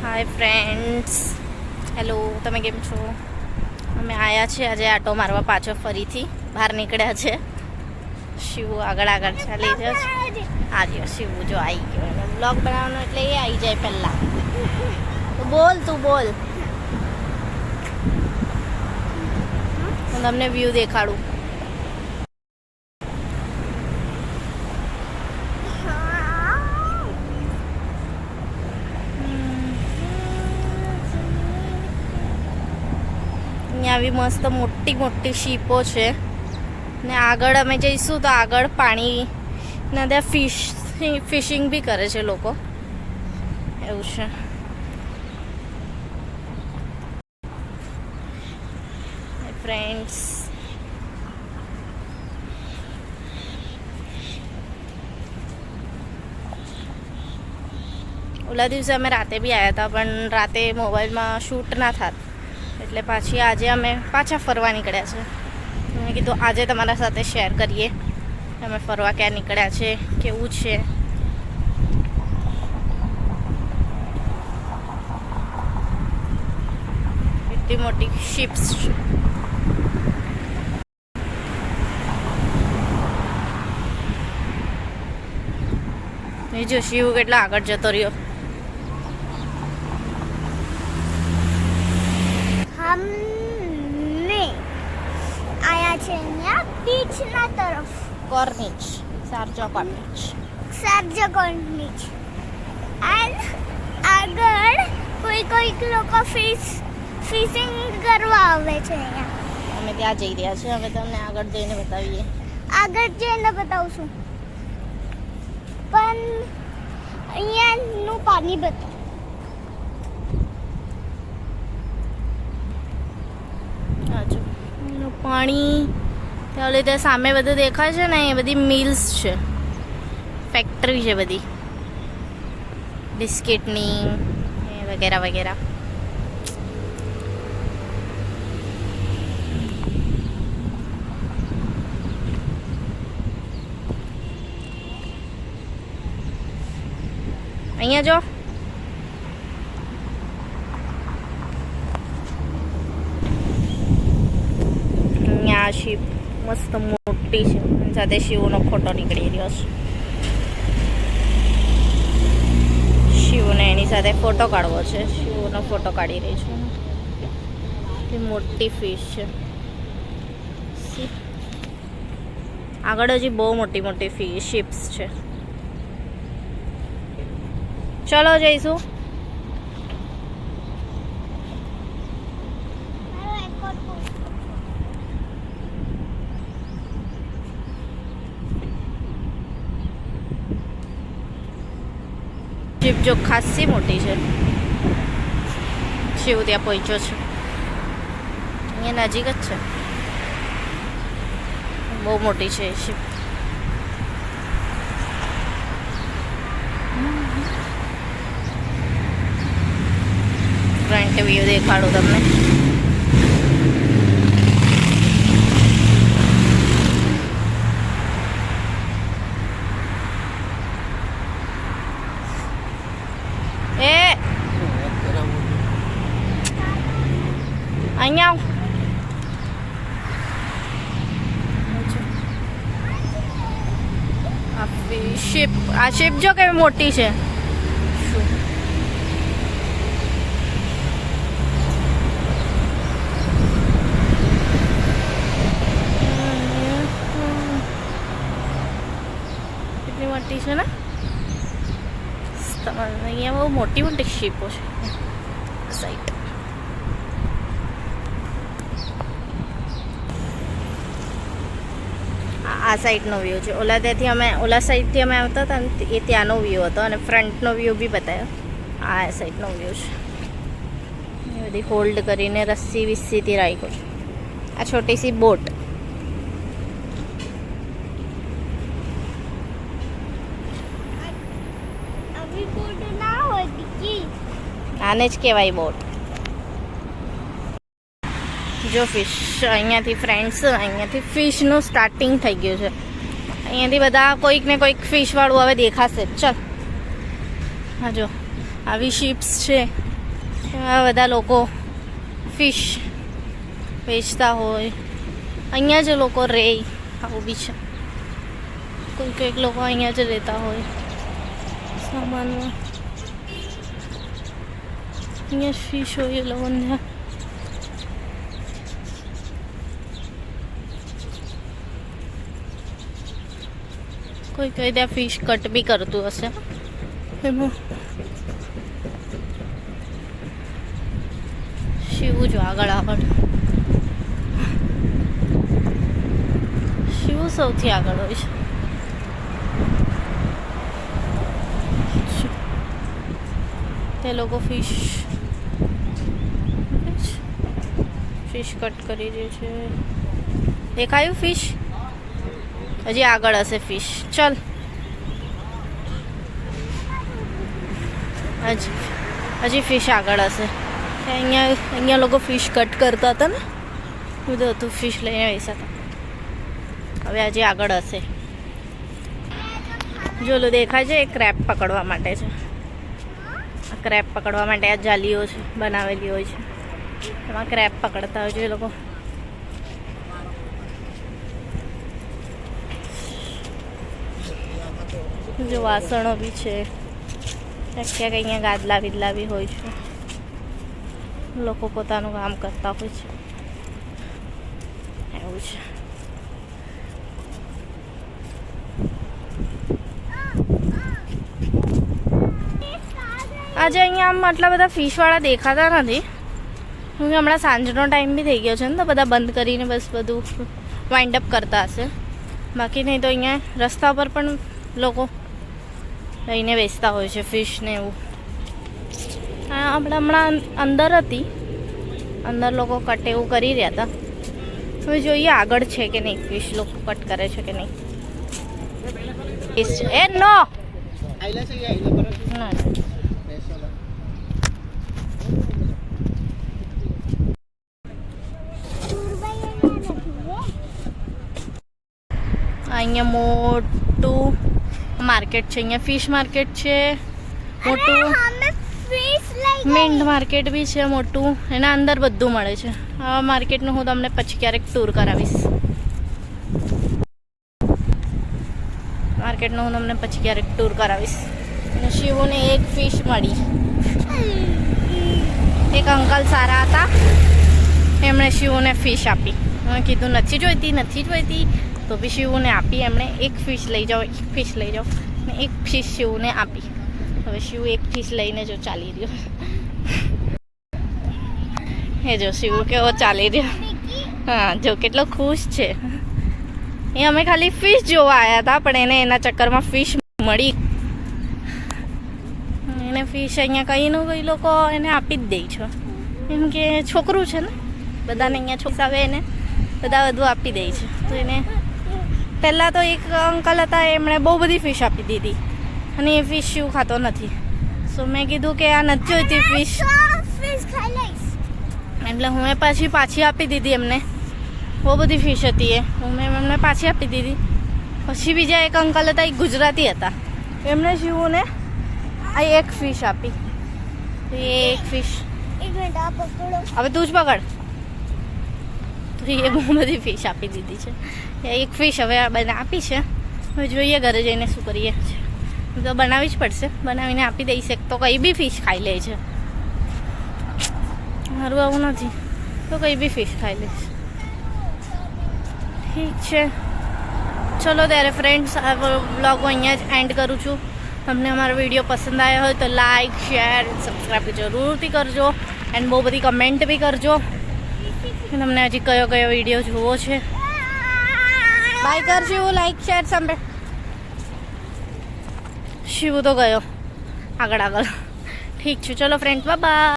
Hi friends, hello, તમે કેમ છો? અમે આવ્યા છીએ આજે આટો મારવા, પાછો ફરીથી બહાર નીકળ્યા છે. શિવ આગળ આગળ ચાલી રહ્યો છે. આ રહ્યો શિવ, જો આવી ગયો. એને બ્લોગ બનાવવાનો એટલે એ આવી જાય પહેલાં. તો બોલ, તું બોલ, હું તમને વ્યૂ દેખાડું. અહીંયા આવી મસ્ત મોટી મોટી શીપો છે ને આગળ અમે જઈશું તો આગળ પાણીના ત્યાં ફિશિંગ બી કરે છે લોકો, એવું છે. ફ્રેન્ડ્સ, ઓલા દિવસે અમે રાતે બી આવ્યા હતા પણ રાતે મોબાઈલમાં શૂટ ના થાત એટલે પાછી આજે અમે પાછા ફરવા નીકળ્યા છે. મેં કીધું આજે તમારા સાથે શેર કરીએ અમે ફરવા ક્યાં નીકળ્યા છે, કેવું છે. એટલી મોટી શિપ્સ છે. એ જો શિવ કેટલા આગળ જતો રહ્યો. हमने आया છે અહીંયા બીચના તરફ, કોર્નિચ, શારજા કોર્નિચ, શારજા કોર્નિચ. એન્ડ આગળ કોઈક લોકો ફિશિંગ કરવા આવે છે અહીંયા. અમે ત્યાં જઈ રહ્યા છીએ. અમે તમને આગળ જઈને બતાવીએ. આગળ જઈને બતાવશું પણ અહીંયાનું પાણી બતાવ. પાણી ત્યાં લીધે સામે બધું દેખાય છે ને, એ બધી મિલ્સ છે, ફેક્ટરી છે બધી બિસ્કિટની વગેરે વગેરે. અહીંયા જો આ શીપ મસ્ત મોટી છે, સાથે શિવનો ફોટો નીકળી રહ્યો છે. શિવને એની સાથે ફોટો કાઢવો છે. શિવનો ફોટો કાઢી રહી છે. તે મોટી ફિશ છે. આગળ હજી બહુ મોટી મોટી શિપ્સ છે. ચલો જઈશું. શિપ જો ખાસી મોટી છે. શિવ ત્યાં પહોંચ્યો છે. અહીંયા નજીક જ છે. બહુ મોટી છે શિપ. ફ્રન્ટ વ્યૂ દેખાડું તમને. અહીંયા આ શિપ જો કેવી મોટી છે. કેટલી મોટી છે ને. અહીંયા બહુ મોટી મોટી શિપો છે. સાઈડ આ સાઈડનો વ્યૂ છે. ઓલા સાઈડથી અમે આવતા હતા ને એ ત્યાંનો વ્યૂ હતો અને ફ્રન્ટનો વ્યૂ બી બતાવ્યો. આ સાઈડનો વ્યૂ છે. એ બધી હોલ્ડ કરીને રસ્સી વિસ્સીથી રાખ્યો છે. આ છોટી સી બોટ. આને જ કહેવાય બોટ. જો ફિશ અહીંયાથી ફ્રેન્ડ્સ, અહીંયાથી ફિશનું સ્ટાર્ટિંગ થઈ ગયું છે. અહીંયાથી બધા કોઈક ને કોઈક ફિશવાળું હવે દેખાશે. ચાલ, હા જો આવી શિપ્સ છે. એમાં બધા લોકો ફિશ વેચતા હોય. અહીંયા જ લોકો રહે, આવું બી છે. કોઈક લોકો અહીંયા જ રહેતા હોય સામાનમાં. અહીંયા ફિશ હોય એ લોકોને. કોઈ ત્યાં ફિશ કટ બી કરતું હશે એમાં. શિવું જો આગળ શિવું સૌથી આગળ હોય છે. તે લોકો ફિશ કટ કરી રહી છે. દેખાયું ફિશ? હજી આગળ હશે ફિશ. ચલ હજી ફિશ આગળ હશે. અહીંયા લોકો ફિશ કટ કરતા હતા ને, બધું હતું ફિશ લઈને બેસાતા. હવે હજી આગળ હશે. જો લો દેખાય છે, એ ક્રેબ પકડવા માટે છે. ક્રેબ પકડવા માટે આ જાલીઓ છે બનાવેલી હોય છે, એમાં ક્રેબ પકડતા હોય છે એ લોકો. જો વાસણો બી છે, ક્યાંક અહીંયા ગાદલા બિદલા બી હોય છે. લોકો પોતાનું કામ કરતા હોય છે, એવું છે. આજે અહીંયા આમ આટલા બધા ફિશવાળા દેખાતા નથી, કેમ કે હમણાં સાંજનો ટાઈમ બી થઈ ગયો છે ને, તો બધા બંધ કરીને બસ બધું વાઇન્ડ અપ કરતા હશે. બાકી નહીં તો અહીંયા રસ્તા પર પણ લોકો લઈને વેચતા હોય છે ફિશ ને એવું. આપણે હમણાં અંદર હતી, અંદર લોકો કટ એવું કરી રહ્યા હતા. હવે જોઈએ આગળ છે કે નહીં, ફિશ લોકો કટ કરે છે કે નહીં. એ નો અહીંયા મોટું માર્કેટ છે. અહીંયા ફિશ માર્કેટ છે મોટું, મિન્ટ માર્કેટ બી છે મોટું. એના અંદર બધું મળે છે. આ માર્કેટનું હું તમને પછી ક્યારેક ટૂર કરાવીશ. માર્કેટનું હું તમને પછી ક્યારેક ટૂર કરાવીશ. અને શિવુને એક ફિશ મળી. એક અંકલ સારા હતા, એમણે શિવુને ફિશ આપી. મેં કીધું નથી જોઈતી તો બી શિવુને આપી. એમણે એક ફિશ લઈ જાઓ ને એક ફિશ શિવુને આપી. હવે શિવ એક ફિશ લઈને જો ચાલી રહ્યો. એ જો શિવ કેવો ચાલી રહ્યો. હા જો કેટલો ખુશ છે. એ અમે ખાલી ફિશ જોવા આવ્યા હતા, પણ એને એના ચક્કરમાં ફિશ મળી. એને ફિશ અહીંયા કઈ લોકો એને આપી જ દે છે, કેમ કે છોકરું છે ને, બધાને અહીંયા છોકરા આવે એને બધા બધું આપી દે છે. તો એને પહેલાં તો એક અંકલ હતા, એમણે બહુ બધી ફિશ આપી દીધી, અને એ ફિશ શિવ ખાતો નથી. સો મેં કીધું કે આ નથી જોઈતી ફિશ, એટલે હું પાછી આપી દીધી એમને. બહુ બધી ફિશ હતી મેં એમને પાછી આપી દીધી. પછી બીજા એક અંકલ હતા, એ ગુજરાતી હતા, એમણે શિવુને આ એક ફિશ આપી. એ એક ફિશ હવે તું જ પકડ. તો એ બહુ બધી ફિશ આપી દીધી છે. એક ફિશ હવે બને આપી છે. હવે જોઈએ ઘરે જઈને શું કરીએ. તો બનાવવી જ પડશે, બનાવીને આપી દઈશ. એક તો કંઈ બી ફિશ ખાઈ લે છે, મારું આવું નથી તો કંઈ બી ફિશ ખાઈ લઈશ. ઠીક છે, ચલો ત્યારે ફ્રેન્ડ્સ, આ વ્લોગ હું અહીંયા જ એન્ડ કરું છું. તમને અમારો વિડીયો પસંદ આવ્યો હોય તો લાઇક, શેર, સબસ્ક્રાઈબ જરૂરથી કરજો. એન્ડ બહુ બધી કમેન્ટ બી કરજો તમને હજી કયો વિડીયો જોવો છે. બાય કરજો, લાઈક શેર સાંભળ. શિવ તો ગયો આગળ. ઠીક છે, ચલો ફ્રેન્ડ્સ, બાય.